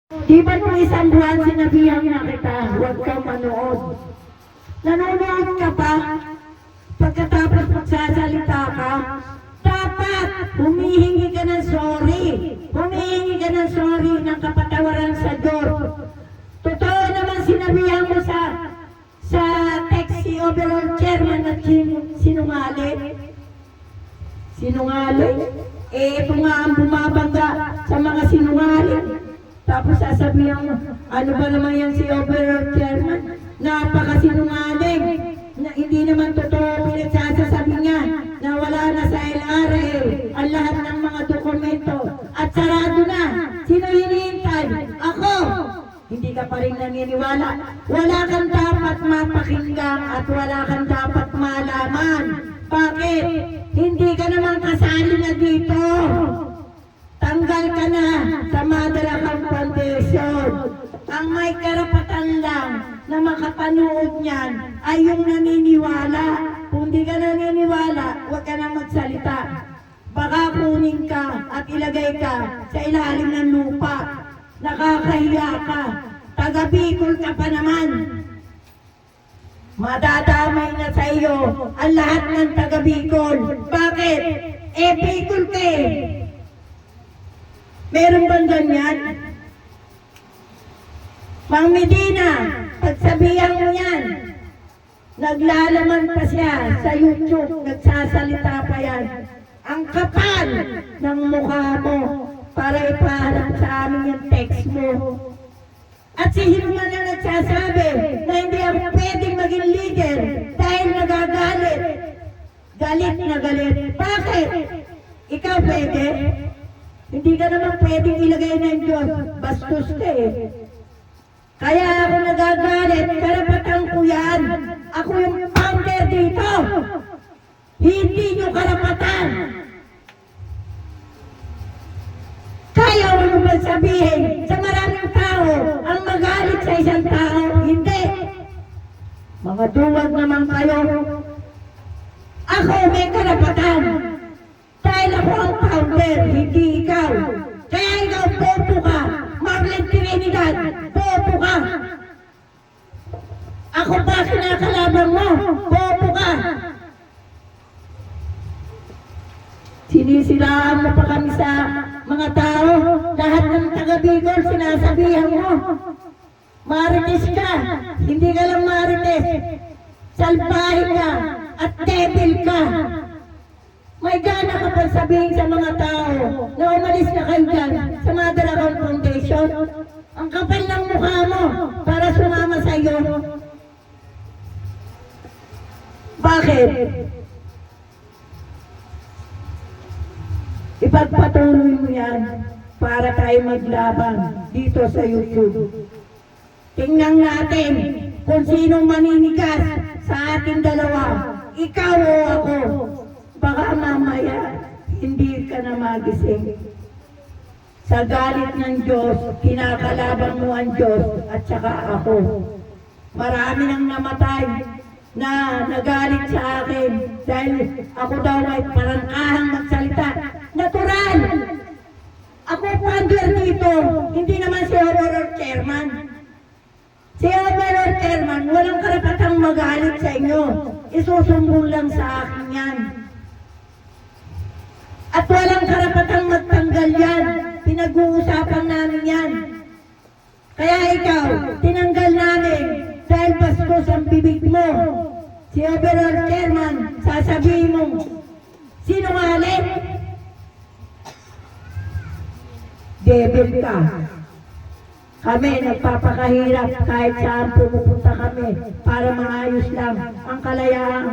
Di ba nung isang buwan sinabihan na kita, huwag kang manood. Nanonood ka pa, pagkatapos magsasalita ka, dapat humihingi ka ng sorry. Humihingi ka ng sorry ng kapatawaran sa Diyos. Totoo naman sinabihan mo sa text si overall chairman na sinungaling. Sinungaling? Ito nga ang bumabangga sa mga sinungaling. Tapos sasabihan mo, ano ba naman yan si overall chairman? Napakasinungaling. Na hindi naman totoo pinagsasasabi niya na wala na sa LRA ang lahat ng mga dokumento at sarado na. Sino hinihintay? Ako! Hindi ka pa rin naniniwala. Wala kang dapat mapakinggan at wala kang dapat malaman. Bakit? Hindi ka naman kasali na dito. Tanggal ka na sa Madalakang Foundation. Ang may karapatan lang na makapanood niyan ay yung naniniwala. Kung di ka naniniwala, huwag ka na magsalita. Baka kunin ka at ilagay ka sa ilalim ng lupa. Nakakahiya ka. Taga-Bicol ka pa naman. Madadamay na sa iyo ang lahat ng taga-Bicol. Bakit? Bicol ka eh. Meron bang ganyan? Mang Medina, pagsabihan mo yan, naglalaman pa siya sa YouTube, nagsasalita pa yan. Ang kapal ng mukha mo para ipaharap sa amin yung text mo. At si Hilman na nagsasabi na hindi ako pwedeng maging leader dahil nagagalit. Galit na galit. Bakit? Ikaw pwede? Hindi ka naman pwedeng ilagay ng Diyos. Bastos ka eh. Kaya ako nagagalit, karapatan ko yan. Ako yung founder dito. Hindi nyo karapatan. Kaya mo naman sabihin sa maraming tao ang magalit sa isang tao. Hindi. Mga duwag naman kayo. Ako may karapatan. Dahil ako ang founder, hindi ikaw. Kaya ikaw, bobo ka. Marlene Trinidad, bobo ka. Ako pa kinakalaban mo, bobo ka. Sinisilaan mo pa kami sa mga tao. Lahat ng taga-Bicol, sinasabihan mo. Marites ka. Hindi ka lang marites. Salbahe ka at devil ka. May gana ka pa sabihin sa mga tao na umalis na kayo dyan sa Madalakang Foundation. Ang kapal ng mukha mo para sumama sa iyo. Bakit? Ipagpatuloy mo yan para tayo maglaban dito sa YouTube. Tingnan natin kung sino maninigas sa ating dalawa. Ikaw o ako. Baka mamaya, hindi ka na magising. Sa galit ng Diyos, kinakalaban mo ang Diyos at saka ako. Marami nang namatay na nagalit sa akin dahil ako daw ay parangkahang magsalita. Natural! Ako founder dito, hindi naman si overall chairman. Si overall chairman, walang karapatang magalit sa inyo. Isusumbong lang sa akin yan. At walang karapatang magtanggal yan. Pinag-uusapan namin yan. Kaya ikaw, tinanggal namin dahil bastos ang bibig mo. Si overall chairman, sasabihin mo, sinungaling? Devil ka. Kami nagpapakahirap kahit saan pumupunta kami para maayos lang ang kalayaan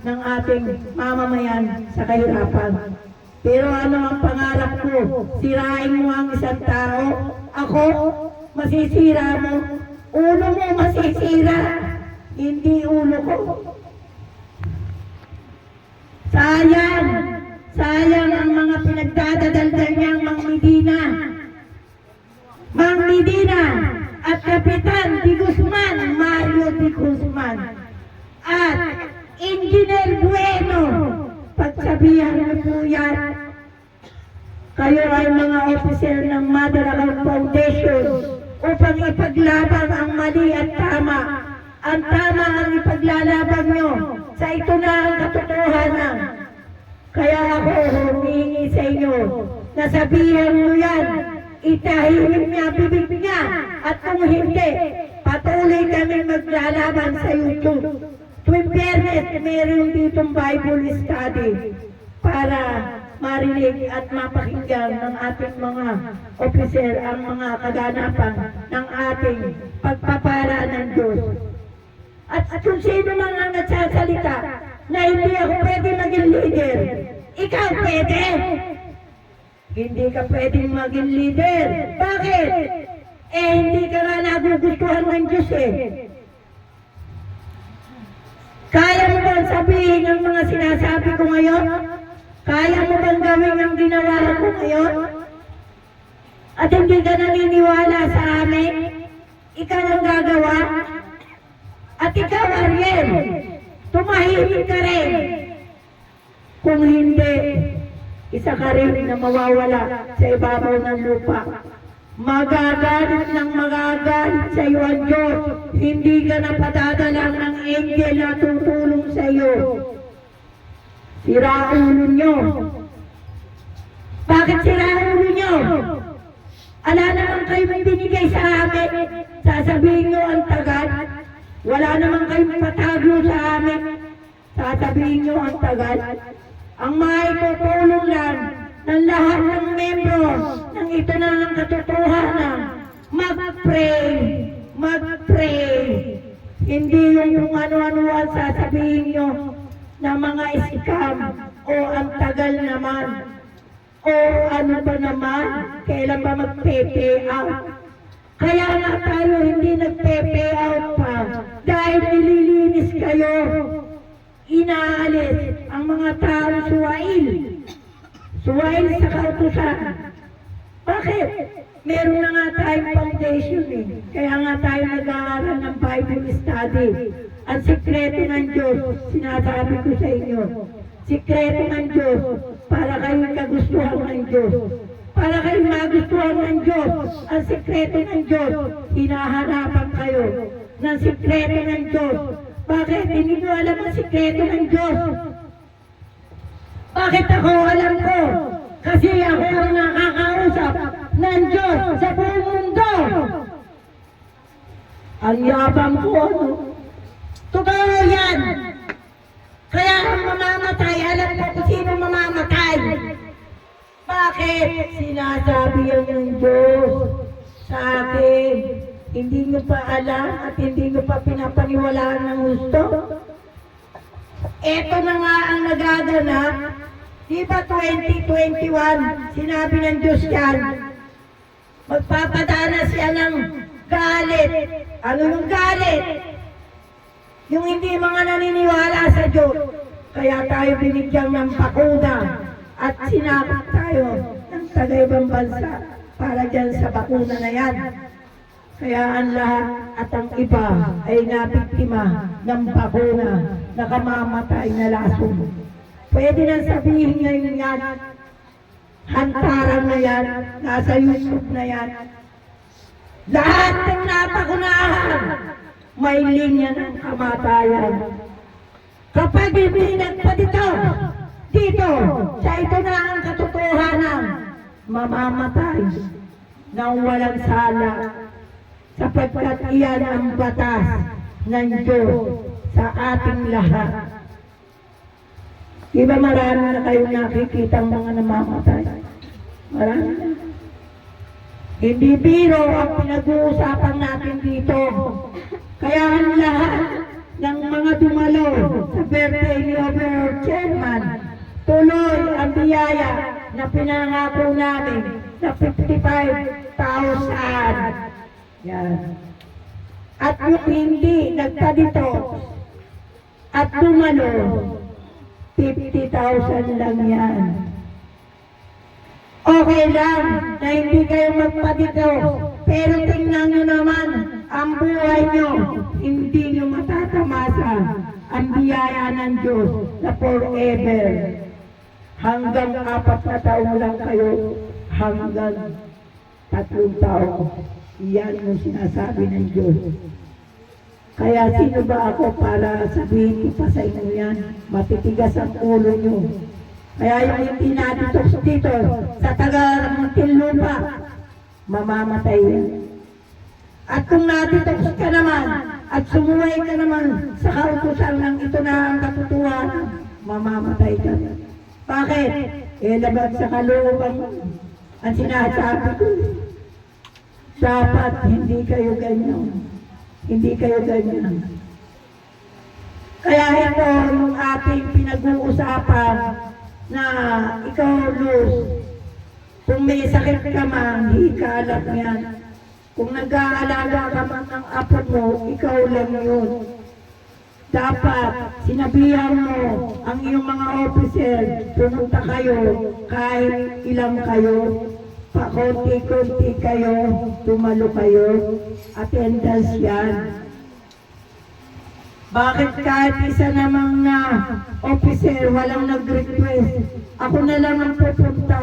ng ating mamamayan sa kahirapan. Pero ano ang pangarap ko? Sirain mo ang isang tao? Ako? Masisira mo? Ulo mo masisira? Hindi ulo ko. Sayang! Sayang ang mga pinagdadadaldal niyang Mang Medina. Mang Medina at Kapitan Di Guzman, Mario Di Guzman. At Engineer Bueno. Pagsabihan mo po yan, kayo ay mga officer ng Madalakang Foundation. upang ipaglaban ang mali at tama. Ang tama ang ipaglalaban nyo sa ito na ang katotohanan. Kaya ako humingi sa inyo na sabihan nyo yan, itahimik niya bibig niya, at kung hindi, patuloy kami maglalaban sa YouTube. Tuwing Biyernes, meron ditong Bible study para marinig at mapakinggan ng ating mga opiser ang mga kaganapan ng ating pagpapala ng Diyos. At kung sino man ang nagsasalita na hindi ako pwede maging leader, ikaw pwede. Hindi ka pwedeng maging leader. Bakit? Hindi ka nga nagugustuhan ng Diyos eh. Kaya mo bang sabihin ang mga sinasabi ko ngayon? Kaya mo bang gawin ang ginawa ko ngayon? At hindi ka naniniwala sa amin? Ikaw ang gagawa? At ikaw, Ariel, tumahimik ka rin. Kung hindi, isa ka rin na mawawala sa ibabaw ng lupa. Magagalit ng magagalit sa iyo ang Diyos. Hindi ka na padadala ng angel na tutulong sa iyo. Sira ulo nyo. Bakit sira ulo nyo? Ala naman kayong binigay sa amin. Sasabihin nyo ang tagal. Wala naman kayong pataglo sa amin. Sasabihin nyo ang tagal. Ang maitutulong lang ng lahat ng membro ng ito na ng katotohanan, mag-pray, mag-pray. Hindi yung kung ano-ano ang sasabihin nyo na mga scam o ang tagal naman o ano ba naman, kailan ba mag-pay out. Kaya nga tayo hindi nag-pay out pa dahil nililinis kayo. Inaalis ang mga tao suwail sa kautusan. Bakit? Meron na nga tayong foundation eh. Kaya nga tayo nag-aaral ng Bible study. Ang sikreto ng Diyos, sinasabi ko sa inyo, sikreto ng Diyos para kayong kagustuhan ng Diyos. Para kayong magustuhan ng Diyos, ang sikreto ng Diyos, hinahanapan kayo ng sikreto ng Diyos. Bakit? Hindi nyo alam ang sikreto ng Diyos. Bakit ako alam ko? Kasi ako ang nakakausap ng Diyos sa buong mundo. Ang yabang ko, ano? Totoo yan. Kaya ang mamamatay, alam ko kung sino mamamatay. Bakit? Sinasabi yan ng Diyos sa akin. Hindi nyo pa alam at hindi nyo pa pinapaniwalaan ng gusto. Ito na nga ang nagaganap. Diba 2021, sinabi ng Diyos yan, magpapadana siya ng galit. Ano yung galit? Yung hindi mga naniniwala sa Diyos. Kaya tayo binigyan ng bakuna at sinakot tayo ng taga-ibang bansa para dyan sa bakuna na yan. Kaya ang lahat at ang iba ay nabiktima ng bakuna na kamamatay na lason. Pwede nang sabihin ngayon yan, hantaran na yan, nasa YouTube na yan. Lahat ng napakunahan, may linya ng kamatayan. Kapag ibinag pa dito, sa ito na ang katotohanan, mamamatay ng walang sala, sapagkat iyan ang batas ng Diyos sa ating lahat. Diba marami na kayong nakikita mga namamatay? Marami na. Hindi biro ang pinag-uusapan natin dito. Kaya ang lahat ng mga dumalo sa birthday ni Overall Chairman, tuloy ang biyaya na pinangako namin na 55,000. Yan. At yung hindi nagpadito at dumalo, 50,000 lang yan. Okay lang na hindi kayo magpadito, pero tingnan nyo naman ang buhay nyo, hindi nyo matatamasa ang biyaya ng Diyos na forever. Hanggang 4 na taon lang kayo, hanggang 3 taon. Iyan yung sinasabi ng Diyos. Kaya sino ba ako para sabihin ko pa sa inyo yan? Matitigas ang ulo nyo. Kaya yung hindi natin dito sa taga-Muntinlupa, mamamatay yan. At kung natitoks ka naman at sumuway ka naman sa kautusan ng ito na ang katotohanan, mamamatay ka. Bakit? Labag sa kalooban ang sinasabi ko. Dapat hindi kayo ganyan. Hindi kayo ganyan. Kaya ito yung ating pinag-uusapan na ikaw, Luz, kung may sakit ka man, hikalat yan. Kung nag-aalaga ka man ng apo mo, ikaw lang yun. Dapat sinabihan mo ang iyong mga officer, pumunta kayo, kahit ilang kayo, pakonti-konti kayo, tumalo kayo, attendance yan. Bakit kahit isa namang na officer, walang nag-request, ako na lang ang pupunta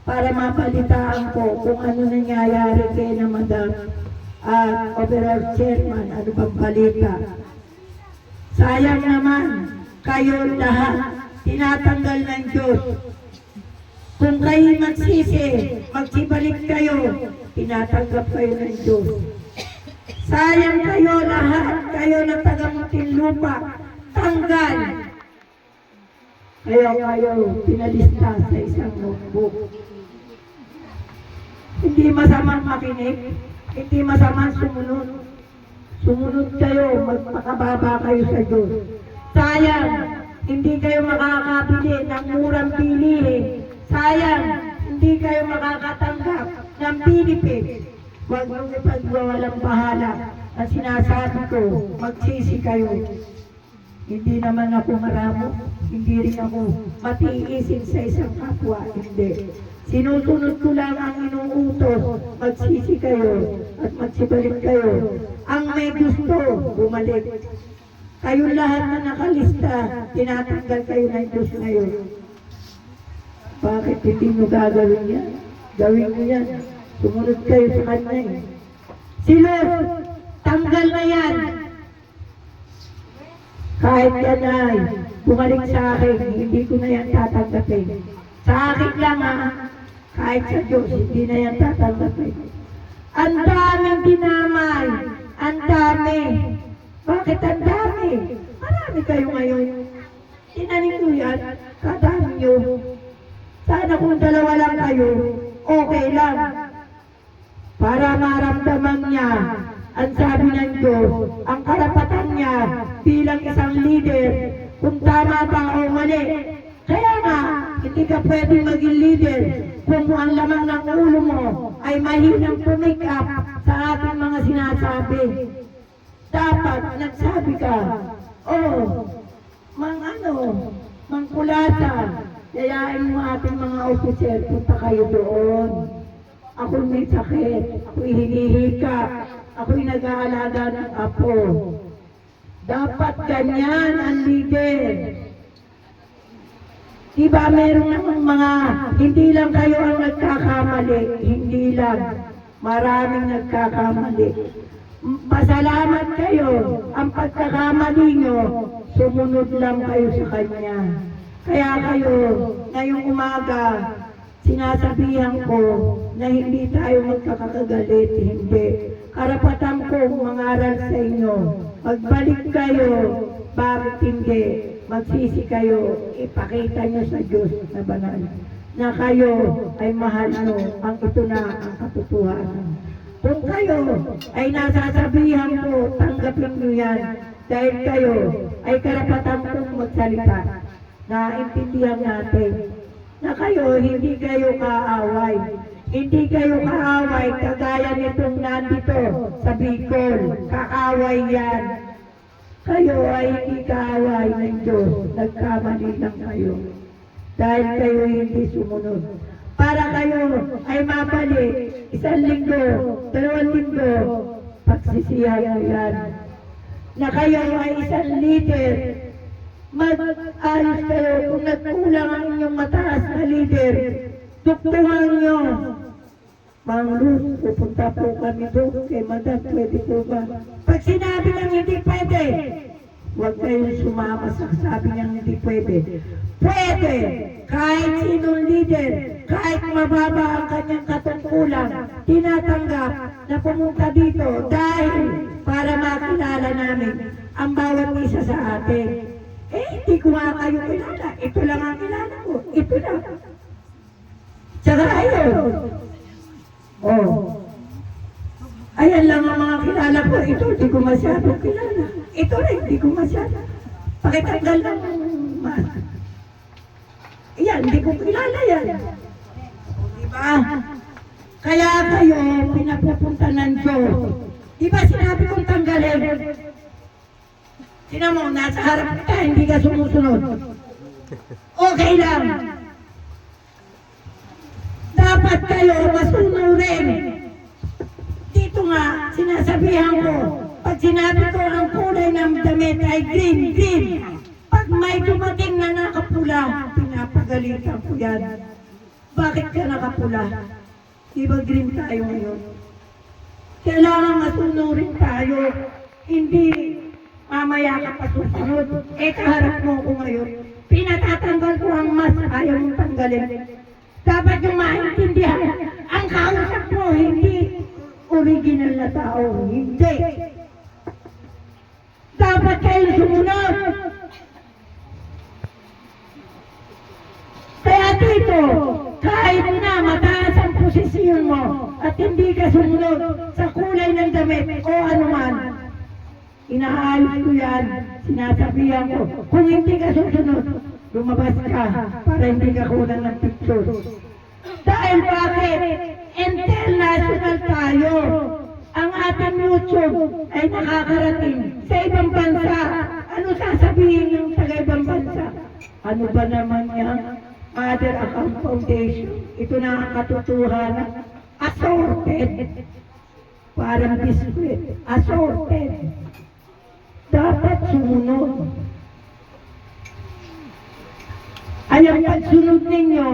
para mapalitaan ko kung ano nangyayari kay na Madam Overall Chairman, ano bang balita. Sayang naman, kayo lahat, tinatanggal ng Diyos. Kung kayo magsisi, magsibalik kayo, tinatanggap kayo ng Diyos. Sayang kayo lahat, kayo na taga-Muntinlupa, tanggal. Kayo, pinalista sa isang notebook. Hindi masamang makinig, hindi masamang sumunod. Sumunod kayo, magpakababa kayo sa Diyos. Sayang, hindi kayo makakabili ng murang bilihin. Sayang, hindi kayo makakatanggap ng Philippines. Huwag mong ipagwawalang bahala. Ang sinasabi ko, magsisi kayo. Hindi naman ako maramo, hindi rin ako matiisin sa isang kapwa, hindi. Sinusunod ko lang ang inuutos, magsisi kayo at magsibalik kayo. Ang may gusto, bumalik. Kayo lahat na nakalista, tinatanggal kayo ng Diyos ngayon. Bakit hindi mo gagawin yan? Gawin mo yan. Sumunod kayo sa kanya eh. Si Lord, tanggal na yan. Kahit yan ay bumalik sa akin, hindi ko na yan tatanggapin. Sa akin lang ha, kahit sa Diyos, hindi na yan tatanggapin. Ang daming dinamay, ang dami. Bakit ang dami? Marami kayo ngayon. Tinanin ko yan, kadami nyo. Sana kung dalawa lang kayo, okay lang. Para maramdaman niya, ang sabi ng Diyos, ang karapatan niya bilang isang leader, kung tama ba o mali. Kaya nga, hindi ka pwedeng maging leader kung ang lamang ng ulo mo ay mahinang pumake up sa ating mga sinasabi. Dapat, nagsabi ka, mangkulata, yayain mo ating mga officer, punta kayo doon. Ako may sakit, ako'y hinihika, ako'y nag-aalaga ng apo. Dapat ganyan ang leader. Diba meron namang mga, hindi lang kayo ang nagkakamali, hindi lang, maraming nagkakamali. Pasalamat kayo, ang pagkakamali nyo, sumunod lang kayo sa Kanya. Kaya kayo, ngayong umaga, sinasabihan ko na hindi tayo magkakagalit, hindi. Karapatan ko mangaral sa inyo. Magbalik kayo, bakit hindi? Magsisi kayo, ipakita nyo sa Diyos na banal. Na kayo ay mahal nyo, ang ito na ang katotohanan. Kung kayo ay nasasabihan ko, tanggapin nyo yan. Dahil kayo ay karapatan kong magsalita. Naintindihan natin na kayo, hindi kayo kaaway. Hindi kayo kaaway kagaya nitong nandito sa Bicol. Kaaway yan. Kayo ay hindi kaaway ng Diyos. Nagkamali lang kayo. Dahil kayo hindi sumunod. Para kayo ay mabalik. 1 linggo, 2 linggo, pagsisihan nyo yan. Na kayo ay isang leader. Mag-ayos kayo kung nagkulang ang inyong mataas na leader. Tuktuhan nyo. Mang Luz, pupunta po kami doon kay Madam, pwede po ba? Pag sinabi ng hindi pwede, huwag kayong sumama sa sabi niyang hindi pwede. Pwede! Kahit sinong leader, kahit mababa ang kanyang katungkulan, tinatanggap na pumunta dito dahil para makilala namin ang bawat isa sa atin. Eh, hindi ko nga kayo kilala. Ito lang ang kilala ko. Ito lang. Tsaka ayun. Oh. Ayan lang ang mga kilala ko. Ito, hindi ko masyadong kilala. Ito rin, hindi ko masyado. Pakitanggal ng mask. Iyan, hindi ko kilala yan. Diba? Kaya kayo, pinapupunta ng Diyos. Diba sinabi kong tanggalin? Sino mo, nasa harap ka, hindi ka sumusunod. Okay lang. Dapat kayo masunurin. Dito nga, sinasabihan ko, pag sinabi ko ang kulay ng damit ay green, green. Pag may dumating na nakapula, pinapagalitan ko yan. Bakit ka nakapula? Di ba green tayo ngayon? Kailangan masunurin tayo. Hindi mamaya ka pa susunod. Eh, kaharap mo ko ngayon. Pinatatanggal ko ang mas, ayaw mong tanggalin. Dapat yung maintindihan. Ang kausap mo, hindi original na tao. Hindi. Dapat kayong sumunod. Kaya dito, kahit na mataas ang posisyon mo at hindi ka sumunod sa kulay ng damit o anuman, inaalis ko yan, sinasabihan ko, kung hindi ka susunod, lumabas ka para hindi ka kulang ng picture. Dahil bakit? International tayo. Ang ating YouTube ay nakakarating sa ibang bansa. Ano sasabihin ng taga-ibang bansa? Ano ba naman yan? Mother Account Foundation. Ito na ang katotohanan. Assorted. Parang biskuit. Assorted. Dapat sumunod. Ay ang pagsunod ninyo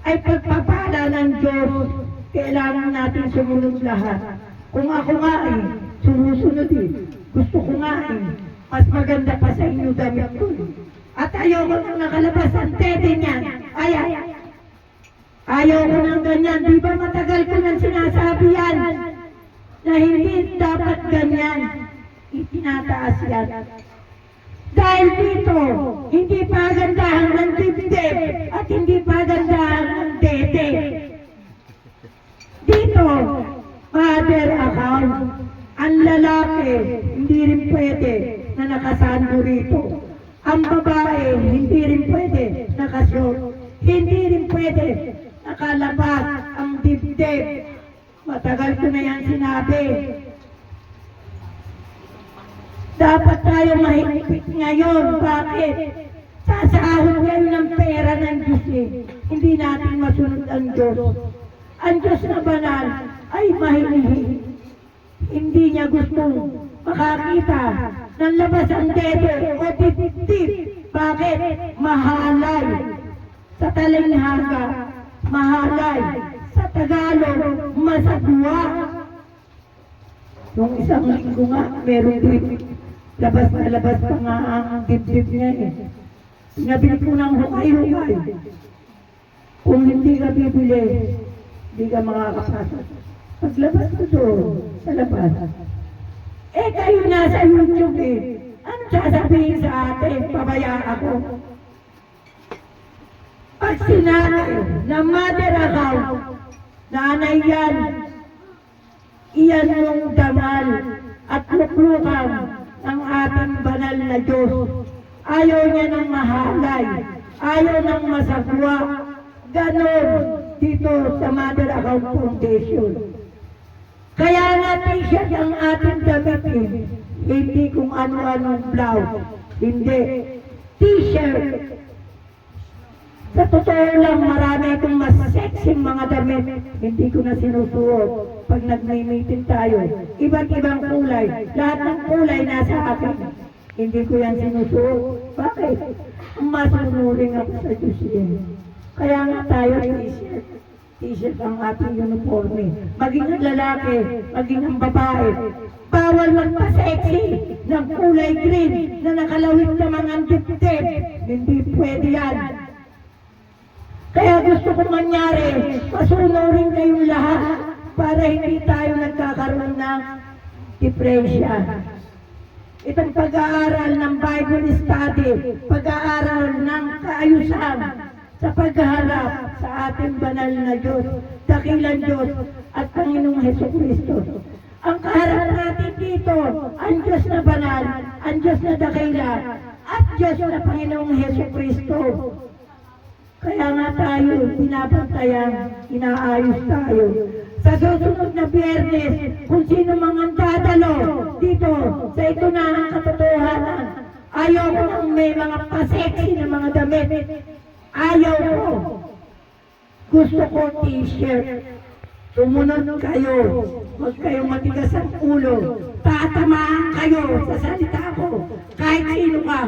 ay pagpapala ng Diyos. Kailangan natin sumunod lahat. Kung ako nga sumusunod Gusto ko nga mas maganda pa sa inyo damit ko. At ayoko nang nakalabas ang tete niyan. Ayoko nang ganyan. Di ba matagal ko nang sinasabi yan na hindi dapat ganyan. Itinataas yan. Dahil dito, hindi pagandahan ng dibdib at hindi pagandahan ng tete. Dito, Mother Account, ang lalaki, hindi rin pwede na nakasando rito. Ang babae, hindi rin pwede nakashort. Hindi rin pwede nakalabas ang dibdib. Matagal ko na yan sinabi. Dapat tayo mahigpit ngayon. Bakit? Sasahod ngayon ng pera ng Diyos Hindi natin masunod ang Diyos. Ang Diyos na banal ay mahilig. Hindi niya gustong makakita ng labas ang dedo o dibdib. Bakit? Mahalay. Sa talinghaga, mahalay. Sa Tagalog, masagwa. Nung isang linggo nga, meron dibdib. Labas na labas pa nga ang dibdib niya Pinabili ko ng hukay-hukay. Kung hindi ka bibili, hindi ka makakapasok. Paglabas ko doon, sa labas. Eh kayo nasa YouTube Ano sasabihin sa atin? Pabaya ako. Pag sinabi na Mother Account, nanay yan, iyan yung damal at luklukan ng ating banal na Diyos. Ayaw niya ng mahalay, ayaw ng masagwa. Ganon dito sa Mother Account Foundation. Kaya nga t-shirt ang ating damit hindi kung ano-anong blouse. Hindi. T-shirt. Sa totoo lang, marami akong mas sexy mga damit. Hindi ko na sinusuot pag nag-meeting tayo. Iba't ibang kulay. Lahat ng kulay nasa akin. Hindi ko yan sinusuot. Bakit? Masunuring ako sa Diyos yan. Kaya nga tayo t-shirt. t-shirt ang ating uniforme. Maging ang lalaki, maging ang babae. Bawal magpa-sexy ng kulay green na nakalawit na mga dibdib. Hindi pwede yan. Kaya gusto ko mangyari, pasunurin kayong lahat para hindi tayo nagkakaroon ng depresya. Itong pag-aaral ng Bible study, pag-aaral ng kaayusan sa pagharap sa ating banal na Diyos, dakilang Diyos at Panginoong Hesukristo. Ang kaharap natin dito, ang Diyos na banal, ang Diyos na dakila, at Diyos na Panginoong Hesukristo. Kaya nga tayo, pinapantayan, inaayos tayo. Sa susunod na Biyernes, kung sino mang ang dadalo dito, sa ito na ang katotohanan. Ayaw ko nang may mga paseksi na mga damit. Ayaw ko. Gusto ko t-shirt. Sumunod kayo. Huwag kayong matigas ang ulo. Tatamaan kayo sa salita ko. Kahit sino ka.